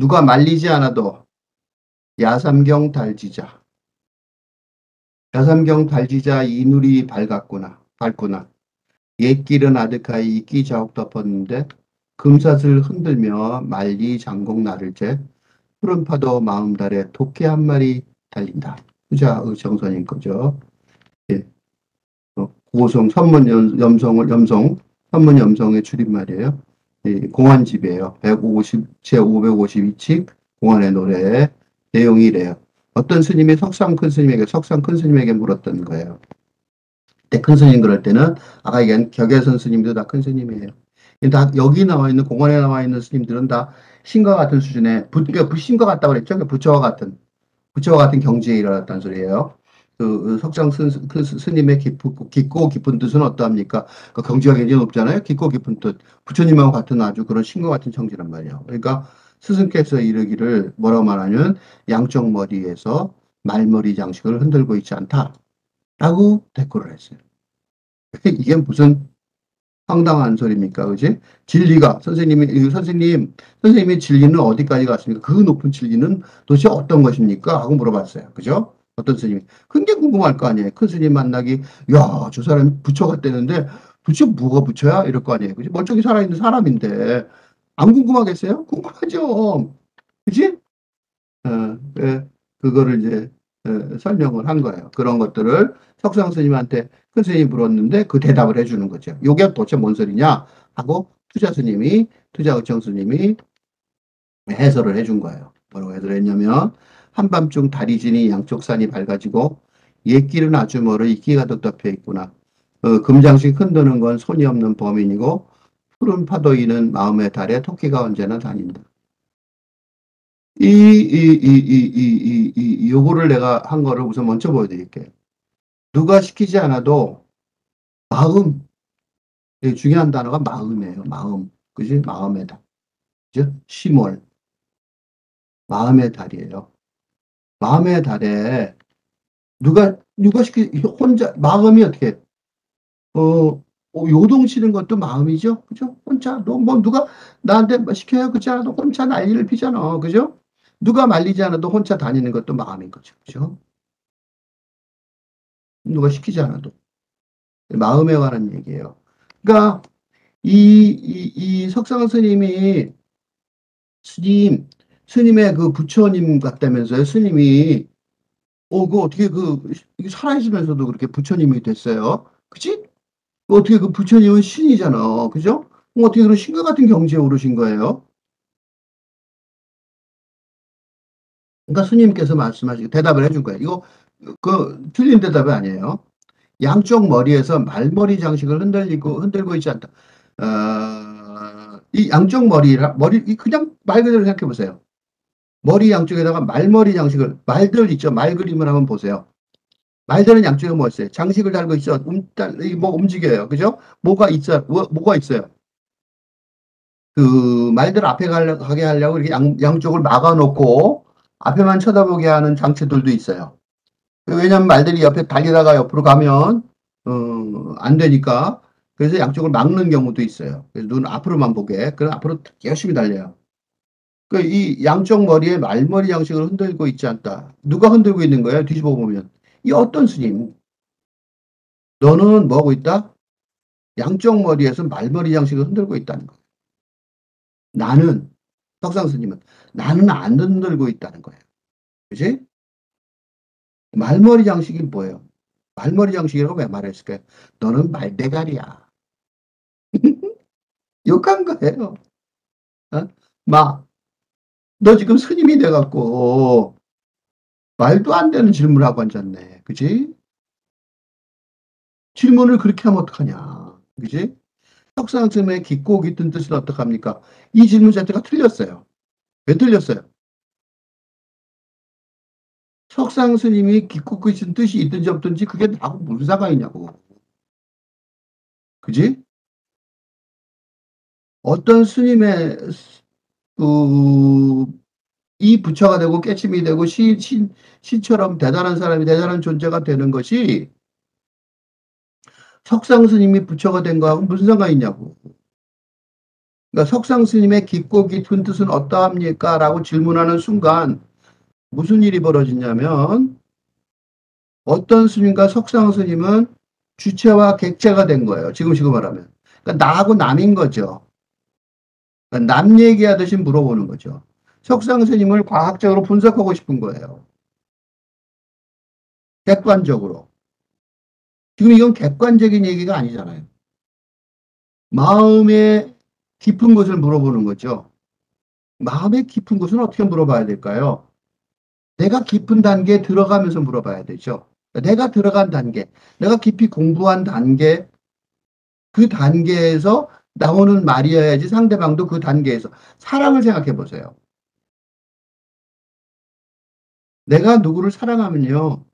누가 말리지 않아도 야삼경 달지자. 야삼경 달지자 이누리 밝구나. 옛길은 아득하이 이끼 자욱 덮었는데 금사슬 흔들며 말리 장곡 나를째 푸른 파도 마음 달에 토끼 한 마리 달린다. 후자 정선인 거죠. 예. 고성 선문 염성 선문 염성의 줄임말이에요. 공안집이에요. 150, 제552칙 공안의 노래 내용이 이래요. 어떤 스님이 석상 큰 스님에게 물었던 거예요. 그때 큰 스님 그럴 때는 아까 얘기한 격예선 스님도 다 큰 스님이에요. 다 여기 나와 있는 공안에 나와 있는 스님들은 다 신과 같은 수준의 그러니까 신과 같다고 그랬죠. 그러니까 부처와 같은 경지에 이르렀다는 소리예요. 그 석상 스님의 깊고 깊은 뜻은 어떠합니까? 그 경지가 굉장히 높잖아요. 깊고 깊은 뜻. 부처님하고 같은 아주 그런 신과 같은 경지란 말이에요. 그러니까 스승께서 이르기를 뭐라고 말하냐면 양쪽 머리에서 말머리 장식을 흔들고 있지 않다라고 대꾸를 했어요. 이게 무슨 황당한 소리입니까? 그지? 진리가 선생님의 진리는 어디까지 갔습니까? 그 높은 진리는 도대체 어떤 것입니까? 하고 물어봤어요. 그죠? 어떤 스님이 굉장히 궁금할 거 아니에요. 큰 스님 만나기, 야, 저 사람이 부처 같다는데 도대체 뭐가 부처야? 이럴 거 아니에요. 그지? 멀쩡히 살아있는 사람인데 안 궁금하겠어요? 궁금하죠. 그지? 예, 그거를 이제 설명을 한 거예요. 그런 것들을 석상 스님한테 큰 스님이 물었는데 그 대답을 해주는 거죠. 요게 도대체 뭔 소리냐 하고 투자의청 스님이 해설을 해준 거예요. 뭐라고 해설을 했냐면 한밤중 달이 지니 양쪽 산이 밝아지고 옛길은 아주 멀어 이끼 가득 덮여 있구나. 금장식 흔드는 건 손이 없는 범인이고 푸른 파도 이는 마음의 달에 토끼가 언제나 다닌다. 요거를 내가 한 거를 우선 먼저 보여드릴게요. 누가 시키지 않아도 마음, 중요한 단어가 마음이에요. 마음. 그지? 마음의 달. 그죠? 심월. 마음의 달이에요. 마음의 달에 혼자, 마음이 어떻게, 요동치는 것도 마음이죠. 그죠? 혼자, 누가 나한테 뭐 시켜야 그지 않아도 혼자 난리를 피잖아. 그죠? 누가 말리지 않아도 혼자 다니는 것도 마음인 거죠. 그죠? 누가 시키지 않아도. 마음에 관한 얘기예요. 그러니까 이 석상 스님, 스님의 그 부처님 같다면서요. 스님이 그 어떻게 이게 살아있으면서도 그렇게 부처님이 됐어요. 그치? 어떻게 그 부처님은 신이잖아. 그죠? 어떻게 그런 신과 같은 경지에 오르신 거예요? 그러니까 스님께서 말씀하시고 대답을 해준 거예요. 이거 틀린 대답이 아니에요. 양쪽 머리에서 말머리 장식을 흔들고 있지 않다. 이 양쪽 그냥 말 그대로 생각해 보세요. 머리 양쪽에다가 말머리 장식을, 말들 있죠. 말 그림을 한번 보세요. 말들은 양쪽에 뭐 있어요? 장식을 달고 있죠. 뭐 움직여요. 그죠? 뭐가 있어요? 그 말들 앞에 가게 하려고 이렇게 양쪽을 막아놓고 앞에만 쳐다보게 하는 장치들도 있어요. 왜냐하면 말들이 옆에 달리다가 옆으로 가면 안 되니까 그래서 양쪽을 막는 경우도 있어요. 그래서 눈 앞으로만 보게. 그럼 앞으로 열심히 달려요. 이 양쪽 머리에 말머리 양식을 흔들고 있지 않다. 누가 흔들고 있는 거예요? 뒤집어 보면. 이 어떤 스님? 너는 뭐 하고 있다? 양쪽 머리에서 말머리 양식을 흔들고 있다는 거예요. 나는, 석상 스님은 나는 안 흔들고 있다는 거예요. 그지? 말머리 양식이 뭐예요? 말머리 양식이라고 왜 말했을까요? 너는 말대가리야. 욕한 거예요. 어? 너 지금 스님이 돼갖고 말도 안 되는 질문을 하고 앉았네. 그지? 질문을 그렇게 하면 어떡하냐. 그지? 석상스님의 깊고 깊은 뜻은 어떡합니까? 이 질문 자체가 틀렸어요. 왜 틀렸어요? 석상스님이 깊고 깊은 뜻이 있든지 없든지 그게 나하고 무슨 상관이냐고. 그지? 어떤 스님의 그, 이 부처가 되고 깨침이 되고 신처럼 대단한 사람이 대단한 존재가 되는 것이 석상 스님이 부처가 된 거하고 무슨 상관이 있냐고. 그러니까 석상 스님의 깊고 깊은 뜻은 어떠합니까? 라고 질문하는 순간 무슨 일이 벌어지냐면 어떤 스님과 석상 스님은 주체와 객체가 된 거예요. 지금 말하면. 그러니까 나하고 남인 거죠. 그러니까 남 얘기하듯이 물어보는 거죠. 석상 스님을 과학적으로 분석하고 싶은 거예요. 객관적으로. 지금 이건 객관적인 얘기가 아니잖아요. 마음의 깊은 것을 물어보는 거죠. 마음의 깊은 것은 어떻게 물어봐야 될까요? 내가 깊은 단계에 들어가면서 물어봐야 되죠. 내가 들어간 단계, 내가 깊이 공부한 단계, 그 단계에서 나오는 말이어야지 상대방도 그 단계에서 사랑을 생각해 보세요. 내가 누구를 사랑하면요,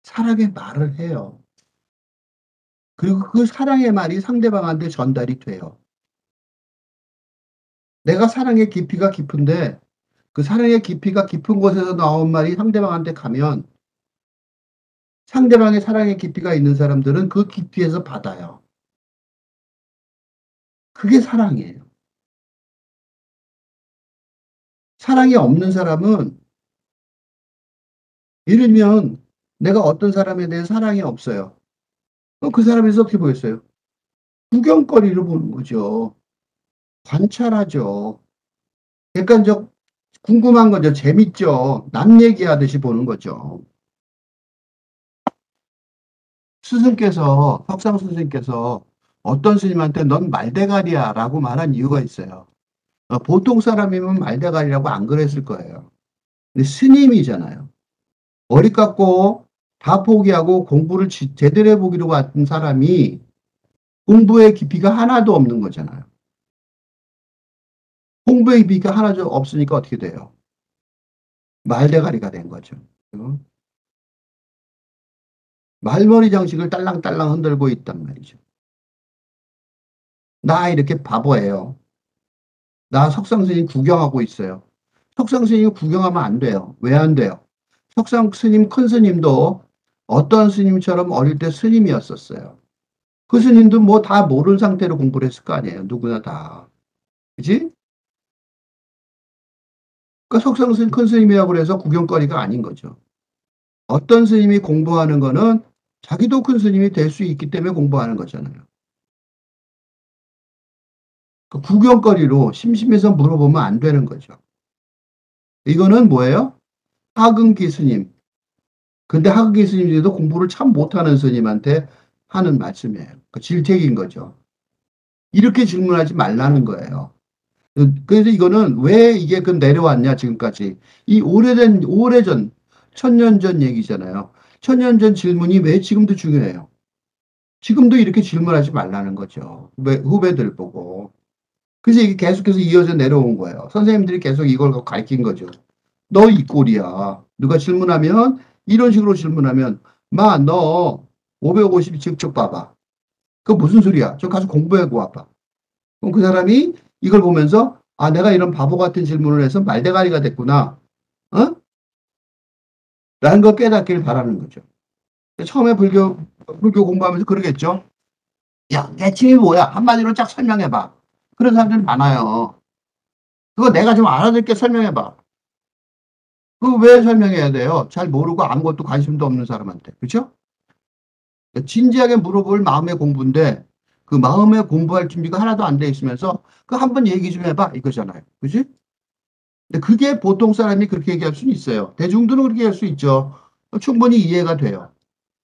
사랑의 말을 해요. 그리고 그 사랑의 말이 상대방한테 전달이 돼요. 내가 사랑의 깊이가 깊은데 그 사랑의 깊이가 깊은 곳에서 나온 말이 상대방한테 가면 상대방의 사랑의 깊이가 있는 사람들은 그 깊이에서 받아요. 그게 사랑이에요. 사랑이 없는 사람은 예를 들면 내가 어떤 사람에 대해 사랑이 없어요. 그럼 그 사람에서 어떻게 보였어요? 구경거리를 보는 거죠. 관찰하죠. 객관적 궁금한 거죠. 재밌죠. 남 얘기하듯이 보는 거죠. 스승께서 석상 스승께서 어떤 스님한테 넌 말대가리야 라고 말한 이유가 있어요. 보통 사람이면 말대가리라고 안 그랬을 거예요. 근데 스님이잖아요. 머리 깎고 다 포기하고 공부를 제대로 해보기로 왔던 사람이 공부의 깊이가 하나도 없는 거잖아요. 공부의 깊이가 하나도 없으니까 어떻게 돼요? 말대가리가 된 거죠. 말머리 장식을 딸랑딸랑 흔들고 있단 말이죠. 나 이렇게 바보예요. 나 석상 스님 구경하고 있어요. 석상 스님 구경하면 안 돼요. 왜 안 돼요? 석상 스님 큰 스님도 어떤 스님처럼 어릴 때 스님이었었어요. 그 스님도 뭐 다 모르는 상태로 공부를 했을 거 아니에요. 누구나 다. 그지? 그러니까 석상 스님 큰 스님이라고 그래서 구경거리가 아닌 거죠. 어떤 스님이 공부하는 거는 자기도 큰 스님이 될 수 있기 때문에 공부하는 거잖아요. 그 구경거리로 심심해서 물어보면 안 되는 거죠. 이거는 뭐예요? 하근기 스님. 근데 하극기 스님들도 공부를 참 못하는 스님한테 하는 말씀이에요. 그 질책인 거죠. 이렇게 질문하지 말라는 거예요. 그래서 이거는 왜 이게 그 내려왔냐, 지금까지. 이 오래전, 1000년 전 얘기잖아요. 1000년 전 질문이 왜 지금도 중요해요? 지금도 이렇게 질문하지 말라는 거죠. 후배들 보고. 그래서 이게 계속해서 이어져 내려온 거예요. 선생님들이 계속 이걸 가르친 거죠. 너 이 꼴이야. 누가 질문하면 이런 식으로 질문하면 마, 너 550 직접 봐봐. 그거 무슨 소리야? 저 가서 공부하고 와봐. 그럼 그 사람이 이걸 보면서 아, 내가 이런 바보 같은 질문을 해서 말대가리가 됐구나. 어? 라는 걸 깨닫기를 바라는 거죠. 처음에 불교 공부하면서 그러겠죠. 야, 대칭이 뭐야? 한마디로 쫙 설명해봐. 그런 사람들이 많아요. 그거 내가 좀 알아듣게 설명해봐. 그거 왜 설명해야 돼요? 잘 모르고 아무것도 관심도 없는 사람한테. 그렇죠? 진지하게 물어볼 마음의 공부인데 그 마음의 공부할 준비가 하나도 안 돼 있으면서 그 한번 얘기 좀 해봐 이거잖아요. 그지? 근데 그게 보통 사람이 그렇게 얘기할 수는 있어요. 대중들은 그렇게 할 수 있죠. 충분히 이해가 돼요.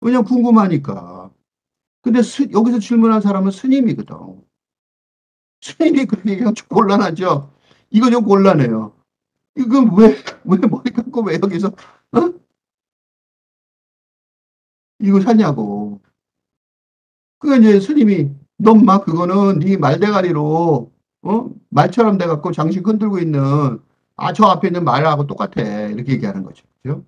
왜냐면 궁금하니까. 근데 여기서 질문한 사람은 스님이거든. 스님이 그렇게 얘기하면 좀 곤란하죠. 이거 좀 곤란해요. 이건 왜 머리 감고 왜 여기서, 어? 이거 사냐고. 그러니까 이제 스님이 넌 막 그거는 네 말대가리로 말처럼 돼갖고 장식 흔들고 있는 저 앞에 있는 말하고 똑같아 이렇게 얘기하는 거죠. 그죠?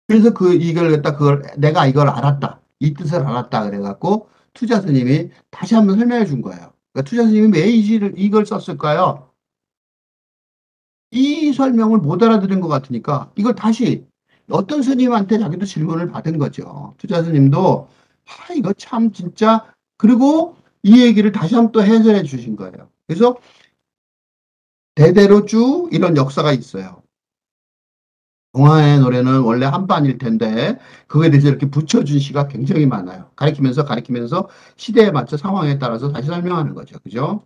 그래서 이걸 갖다 그걸 내가 이걸 알았다 이 뜻을 알았다 그래갖고 투자 스님이 다시 한번 설명해 준 거예요. 그러니까 투자 스님이 왜 이걸 썼을까요? 이 설명을 못 알아들은 것 같으니까 이걸 다시 어떤 스님한테 자기도 질문을 받은 거죠. 투자 스님도 이거 참 진짜 그리고 이 얘기를 다시 한번 또 해설해 주신 거예요. 그래서 대대로 쭉 이런 역사가 있어요. 동화의 노래는 원래 한반일 텐데 그거에 대해서 이렇게 붙여준 시가 굉장히 많아요. 가리키면서 시대에 맞춰 상황에 따라서 다시 설명하는 거죠. 그죠?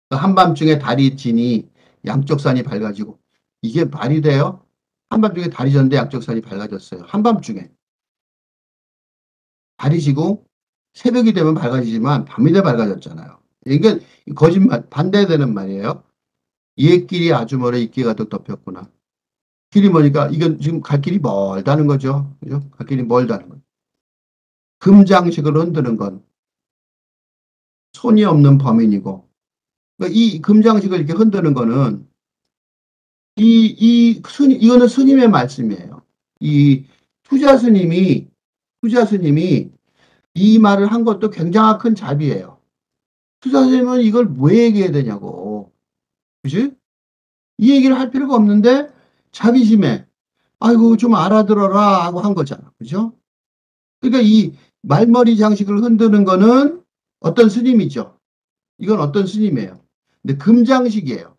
그 한밤중에 달이 지니 양쪽 산이 밝아지고 이게 말이 돼요? 한밤중에 달이 졌는데 양쪽 산이 밝아졌어요. 한밤중에 달이 지고 새벽이 되면 밝아지지만 밤이 돼 밝아졌잖아요. 이게 거짓말 반대되는 말이에요. 옛 길이 아주 멀어 있게 가득 덮였구나. 길이 뭐니까 이건 지금 갈 길이 멀다는 거죠. 그죠? 갈 길이 멀다는 거죠. 금장식을 흔드는 건 손이 없는 범인이고 그러니까 이 금장식을 이렇게 흔드는 거는 이거는 스님의 말씀이에요. 이 투자 스님이 이 말을 한 것도 굉장히 큰 자비예요. 투자 스님은 이걸 왜 얘기해야 되냐고. 그지? 이 얘기를 할 필요가 없는데 자비심에 아이고 좀 알아들어라 하고 한 거잖아. 그죠? 그러니까 이 말머리 장식을 흔드는 거는 어떤 스님이죠. 이건 어떤 스님이에요. 근데 금장식이에요.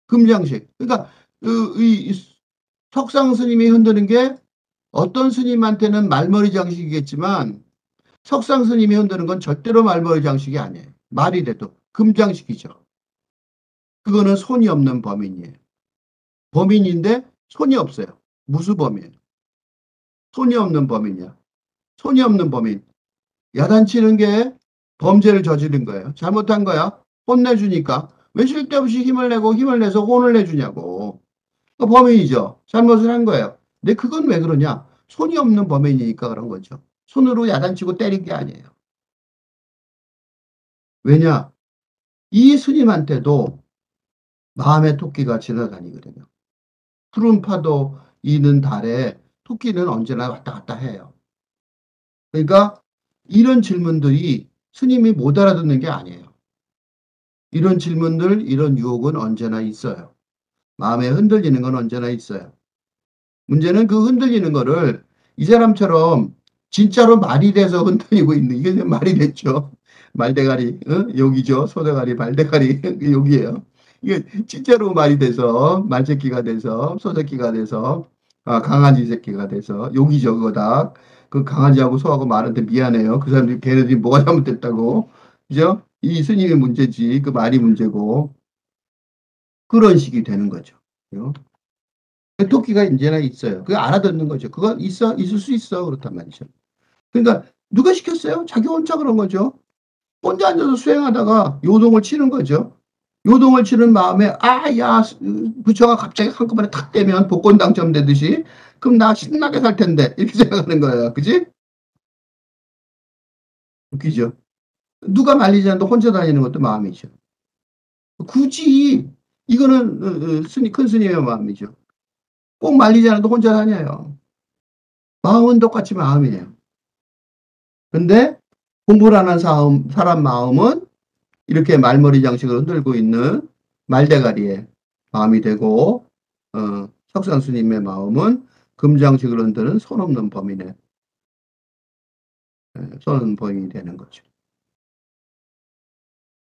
금장식. 그러니까 이 석상 스님이 흔드는 게 어떤 스님한테는 말머리 장식이겠지만 석상 스님이 흔드는 건 절대로 말머리 장식이 아니에요. 말이 돼도 금장식이죠. 그거는 손이 없는 범인이에요. 범인인데 손이 없어요. 무수범이에요. 손이 없는 범인이야. 손이 없는 범인. 야단치는 게 범죄를 저지른 거예요. 잘못한 거야. 혼내주니까. 왜 쓸데없이 힘을 내서 혼을 내주냐고. 그 범인이죠. 잘못을 한 거예요. 근데 그건 왜 그러냐? 손이 없는 범인이니까 그런 거죠. 손으로 야단치고 때린 게 아니에요. 왜냐? 이 스님한테도 마음의 토끼가 지나다니거든요. 푸른 파도 이는 달에 토끼는 언제나 왔다 갔다 해요. 그러니까 이런 질문들이 스님이 못 알아듣는 게 아니에요. 이런 질문들, 이런 유혹은 언제나 있어요. 마음에 흔들리는 건 언제나 있어요. 문제는 그 흔들리는 거를 이 사람처럼 진짜로 말이 돼서 흔들리고 있는 이게 말이 됐죠. 말대가리, 여기죠. 소대가리, 말대가리, 여기에요. 이게 진짜로 말이 돼서 말새끼가 돼서 소새끼가 돼서 강아지 새끼가 돼서 여기죠. 그거다. 그 강아지하고 소하고 말한테 미안해요. 그 사람들이 걔네들이 뭐가 잘못됐다고. 그죠? 이 스님의 문제지. 그 말이 문제고. 그런 식이 되는 거죠. 그죠? 토끼가 이제나 있어요. 그거 알아듣는 거죠. 그거 있을 수 있어. 그렇단 말이죠. 그러니까 누가 시켰어요? 자기 혼자 그런 거죠. 혼자 앉아서 수행하다가 요동을 치는 거죠. 요동을 치는 마음에 야 부처가 갑자기 한꺼번에 탁 되면 복권 당첨되듯이 그럼 나 신나게 살 텐데 이렇게 생각하는 거예요. 그지? 웃기죠. 누가 말리지 않아도 혼자 다니는 것도 마음이죠. 굳이 이거는 큰 스님의 마음이죠. 꼭 말리지 않아도 혼자 다녀요. 마음은 똑같이 마음이에요. 근데 공부를 하는 사람 마음은 이렇게 말머리 장식을 흔들고 있는 말대가리의 마음이 되고 석상스님의 마음은 금장식을 흔드는 손 없는 범인의 손 없는 범인이 되는 거죠.